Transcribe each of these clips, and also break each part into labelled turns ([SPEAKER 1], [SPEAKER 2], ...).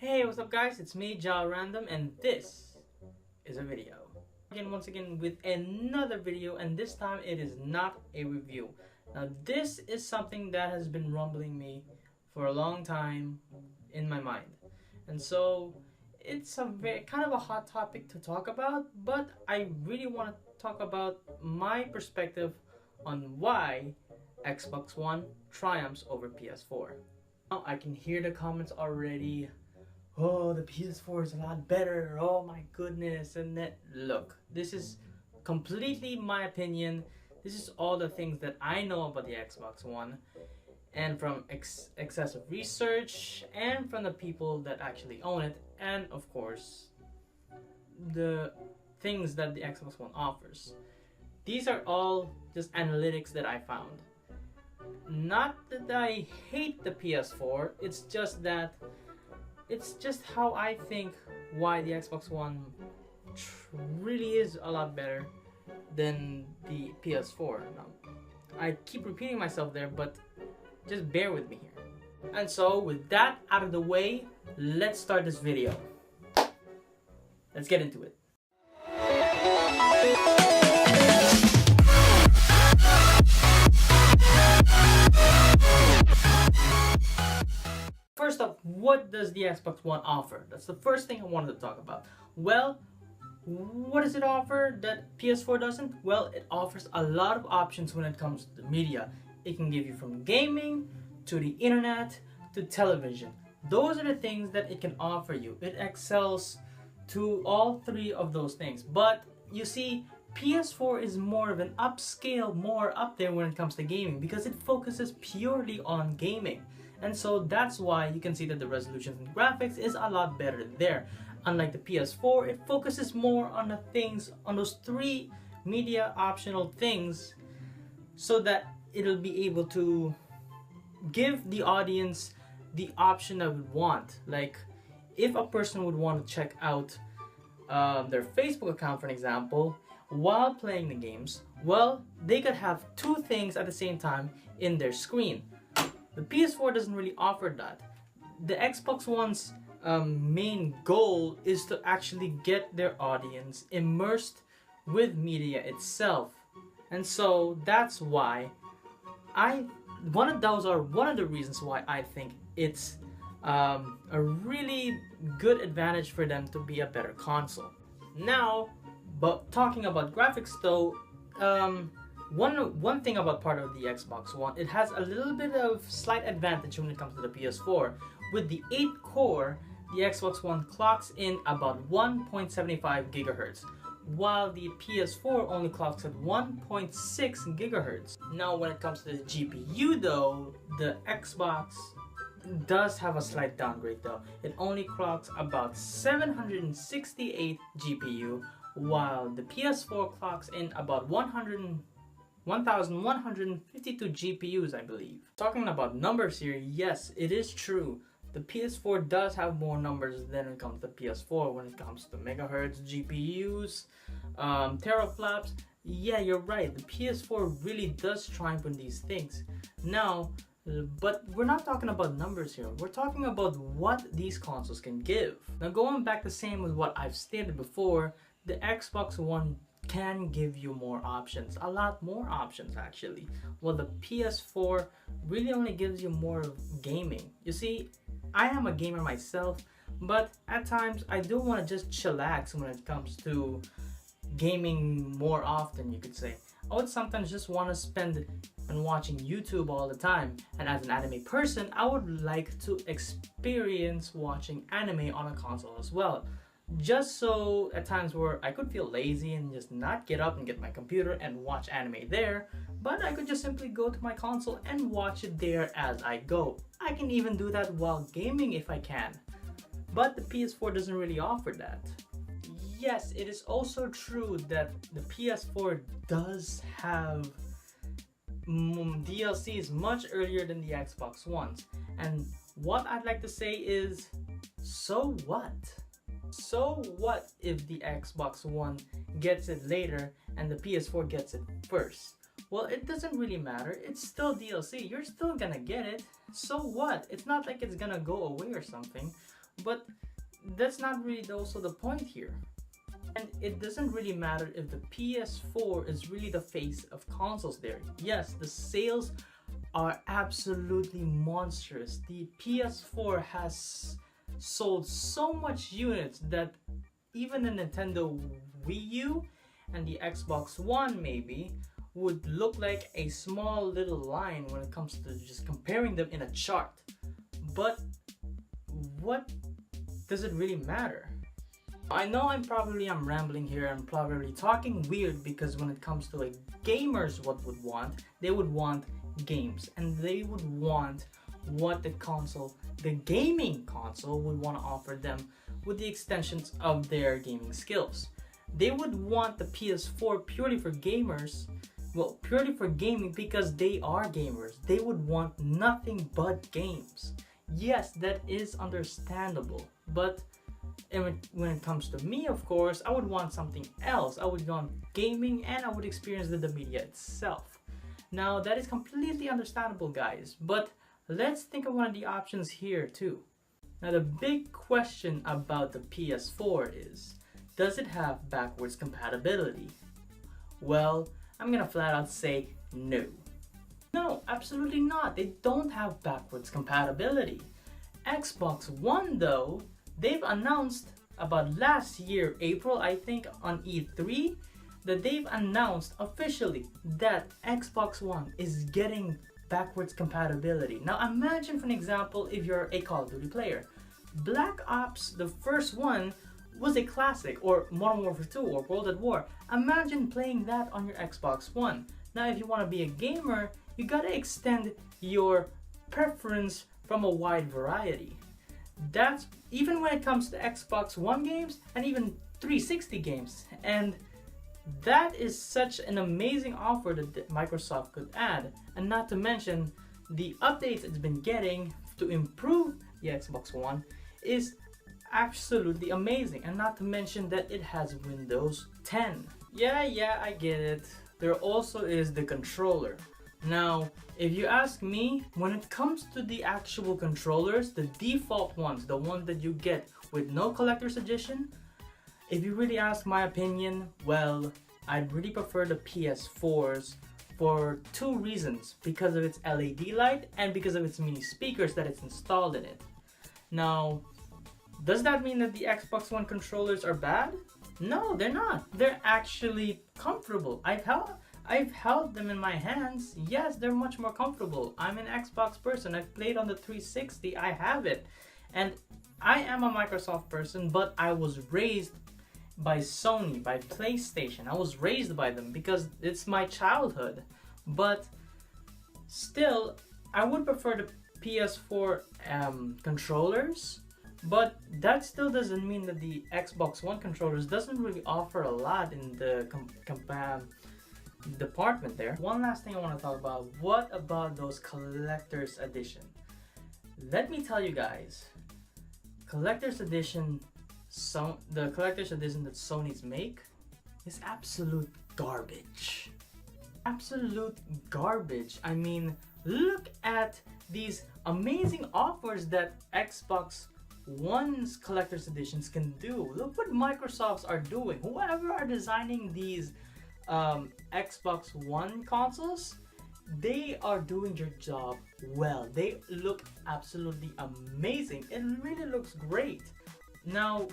[SPEAKER 1] Hey, what's up guys? It's me, JyleRandom, and this is a video. Once again with another video, and this time it is not a review. Now this is something that has been rumbling me for a long time in my mind. And so it's a very kind of a hot topic to talk about, but I really want to talk about my perspective on why Xbox One triumphs over PS4. Now I can hear the comments already. Oh, the PS4 is a lot better. Oh my goodness. And that, look, this is completely my opinion. This is all the things that I know about the Xbox One, and from excessive research, and from the people that actually own it, and of course the things that the Xbox One offers. These are all just analytics that I found. Not that I hate the PS4, it's just that it's just how I think why the Xbox One really is a lot better than the PS4. Now, I keep repeating myself there, but just bear with me here. And so with that out of the way, let's start this video. Let's get into it. First up, what does the Xbox One offer? That's the first thing I wanted to talk about. Well, what does it offer that PS4 doesn't? Well, it offers a lot of options when it comes to the media. It can give you from gaming to the internet to television. Those are the things that it can offer you. It excels to all three of those things. But you see, PS4 is more of an upscale, more up there when it comes to gaming because it focuses purely on gaming. And so that's why you can see that the resolution and graphics is a lot better there. Unlike the PS4, it focuses more on the things, on those three media optional things, so that it'll be able to give the audience the option that would want. Like, if a person would want to check out their Facebook account, for an example, while playing the games, well, they could have two things at the same time in their screen. The PS4 doesn't really offer that. The Xbox One's main goal is to actually get their audience immersed with media itself. And so that's why one of the reasons why I think it's a really good advantage for them to be a better console. Now, but talking about graphics though, one thing about part of the Xbox One, it has a little bit of slight advantage when it comes to the PS4. With the 8 core, the Xbox One clocks in about 1.75 gigahertz, while the PS4 only clocks at 1.6 gigahertz. Now when it comes to the GPU though, the Xbox does have a slight downgrade though. It only clocks about 768 GPU, while the PS4 clocks in about 1,152 GPUs, I believe. Talking about numbers here, yes, it is true. The PS4 does have more numbers than when it comes to the PS4 when it comes to megahertz, GPUs, teraflops. Yeah, you're right. The PS4 really does triumph in these things. Now, but we're not talking about numbers here. We're talking about what these consoles can give. Now, going back the same with what I've stated before, the Xbox One can give you more options, a lot more options actually. Well, the PS4 really only gives you more of gaming. You see, I am a gamer myself, but at times I do want to just chillax when it comes to gaming more often, you could say. I would sometimes just want to spend and watching YouTube all the time, and as an anime person, I would like to experience watching anime on a console as well. Just so at times where I could feel lazy and just not get up and get my computer and watch anime there, but I could just simply go to my console and watch it there as I go. I can even do that while gaming if I can. But the PS4 doesn't really offer that. Yes, it is also true that the PS4 does have DLCs much earlier than the Xbox Ones. And what I'd like to say is, so what? So what if the Xbox One gets it later and the PS4 gets it first? Well, it doesn't really matter. It's still DLC. You're still gonna get it. So what? It's not like it's gonna go away or something. But that's not really also the point here. And it doesn't really matter if the PS4 is really the face of consoles there. Yes, the sales are absolutely monstrous. The PS4 has sold so much units that even the Nintendo Wii U and the Xbox One maybe would look like a small little line when it comes to just comparing them in a chart. But what does it really matter? I know I'm rambling here, I'm probably talking weird, because when it comes to gamers, what would want, they would want games, and they would want what the gaming console would want to offer them with the extensions of their gaming skills. They would want the PS4 purely for gamers, well, purely for gaming, because they are gamers. They would want nothing but games. Yes, that is understandable, but when it comes to me, of course, I would want something else. I would want gaming, and I would experience the media itself. Now, that is completely understandable, guys, but let's think of one of the options here too. Now, the big question about the PS4 is, does it have backwards compatibility? Well, I'm gonna flat out say no. No, absolutely not. They don't have backwards compatibility. Xbox One, though, they've announced about last year, April, I think, on E3, that they've announced officially that Xbox One is getting backwards compatibility. Now imagine, for an example, if you're a Call of Duty player. Black Ops, the first one, was a classic, or Modern Warfare 2 or World at War. Imagine playing that on your Xbox One. Now if you want to be a gamer, you gotta extend your preference from a wide variety. That's even when it comes to Xbox One games and even 360 games. And that is such an amazing offer that Microsoft could add. And not to mention, the updates it's been getting to improve the Xbox One is absolutely amazing. And not to mention that it has Windows 10. Yeah, I get it. There also is the controller. Now, if you ask me, when it comes to the actual controllers, the default ones, the ones that you get with no collector's edition, if you really ask my opinion, well, I'd really prefer the PS4s for two reasons. Because of its LED light and because of its mini speakers that it's installed in it. Now, does that mean that the Xbox One controllers are bad? No, they're not. They're actually comfortable. I've held them in my hands. Yes, they're much more comfortable. I'm an Xbox person. I've played on the 360. I have it. And I am a Microsoft person, but I was raised by Sony, by PlayStation. I was raised by them because it's my childhood. But still, I would prefer the PS4 controllers. But that still doesn't mean that the Xbox One controllers doesn't really offer a lot in the department there. One last thing I want to talk about. What about those collector's edition? Let me tell you guys, collector's edition, the collector's edition that Sony's make is absolute garbage. Absolute garbage. I mean, look at these amazing offers that Xbox One's collector's editions can do. Look what Microsoft's are doing. Whoever are designing these Xbox One consoles, they are doing their job well. They look absolutely amazing. It really looks great. Now,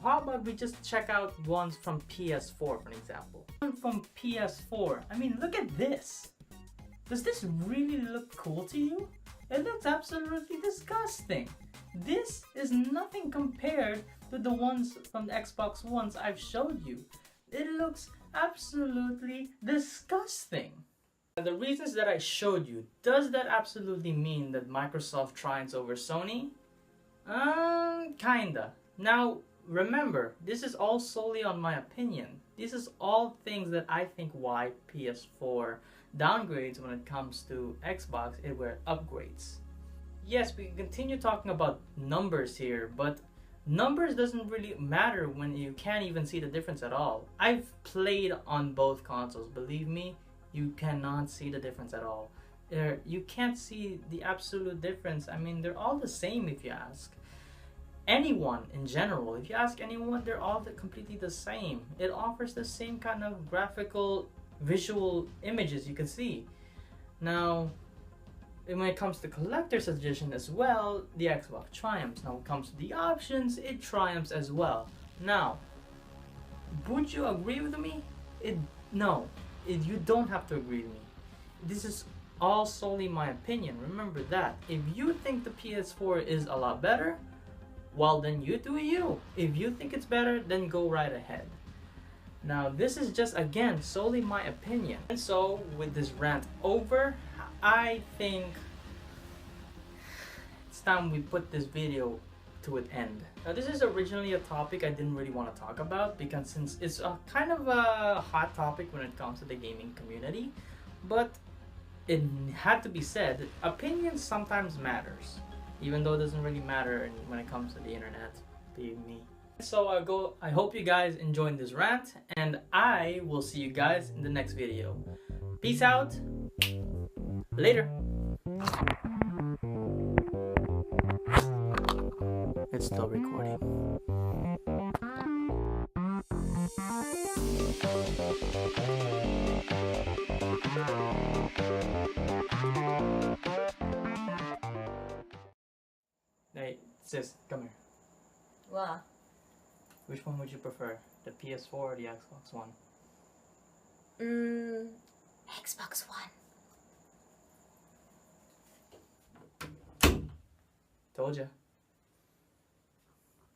[SPEAKER 1] how about we just check out ones from PS4, for an example. One from PS4. I mean, look at this. Does this really look cool to you? It looks absolutely disgusting. This is nothing compared to the ones from the Xbox Ones I've showed you. It looks absolutely disgusting. The reasons that I showed you, does that absolutely mean that Microsoft triumphs over Sony? Kinda. Now, remember, this is all solely on my opinion. This is all things that I think why PS4 downgrades when it comes to Xbox, it were upgrades. Yes, we can continue talking about numbers here, but numbers doesn't really matter when you can't even see the difference at all. I've played on both consoles. Believe me, you cannot see the difference at all. You can't see the absolute difference. I mean, they're all the same if you ask anyone in general. If you ask anyone, they're all completely the same. It offers the same kind of graphical, visual images you can see. Now, when it comes to collector's edition as well, the Xbox triumphs. Now, when it comes to the options, it triumphs as well. Now, would you agree with me? No, you don't have to agree with me. This is all solely my opinion. Remember that. If you think the PS4 is a lot better, well, then you do you. If you think it's better, then go right ahead. Now, this is just, again, solely my opinion. And so, with this rant over, I think it's time we put this video to an end. Now, this is originally a topic I didn't really want to talk about, because since it's a kind of a hot topic when it comes to the gaming community, but it had to be said, opinions sometimes matters. Even though it doesn't really matter when it comes to the internet, believe me. So I hope you guys enjoyed this rant, and I will see you guys in the next video. Peace out. Later. It's still recording. Hey, sis, come here.
[SPEAKER 2] What?
[SPEAKER 1] Which one would you prefer? The PS4 or the Xbox One?
[SPEAKER 2] Xbox One.
[SPEAKER 1] Told ya.